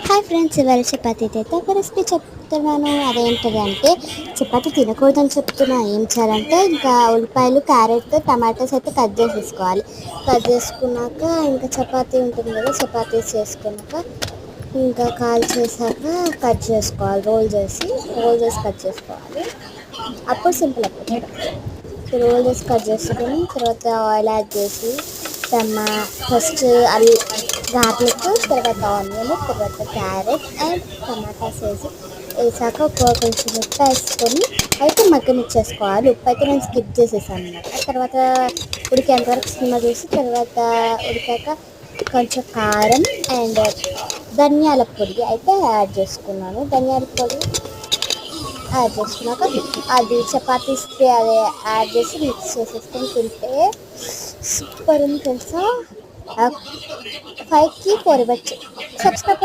Hi friends, ఇవాళ చపాతీ అయితే ఒక రెసిపీ చెప్తున్నాను. అదేంటిదంటే చపాతీ తినకూడదని చెప్తున్నా. ఏం చేయాలంటే ఇంకా ఉల్లిపాయలు, క్యారెట్, టమాటోస్ అయితే కట్ చేసేసుకోవాలి. కట్ చేసుకున్నాక ఇంకా చపాతీ ఉంటుంది కదా, చపాతీస్ చేసుకున్నాక ఇంకా కాల్ చేశాక కట్ చేసుకోవాలి. రోల్ చేసి కట్ చేసుకోవాలి. అప్పుడు సింపుల్ అయిపోతుంది. రోల్ చేసి కట్ చేసుకొని తర్వాత ఆయిల్ యాడ్ చేసి ఫస్ట్ అల్లి గార్లిక్, తర్వాత ఆనియన్, తర్వాత క్యారెట్ అండ్ టమాటాస్ వేసాక కొంచెం ఉప్పు వేసుకొని అయితే మగ్గనిచ్చేసుకోవాలి. ఉప్పు అయితే నేను స్కిప్ చేసేసాను అనమాట. తర్వాత ఉడికేంత వరకు సినిమా చూసి తర్వాత ఉడికాక కొంచెం కారం అండ్ ధనియాల పొడి అయితే యాడ్ చేసుకున్నాను. ధనియాల పొడి యాడ్ చేసుకున్నాక అది చపాతీస్కి అది యాడ్ చేసి మిక్స్ చేసేసుకొని తింటే సూపర్ ఉంది తెలుసా. 5కి 4 ఇవ్వచ్చు. సబ్స్క్రైబ్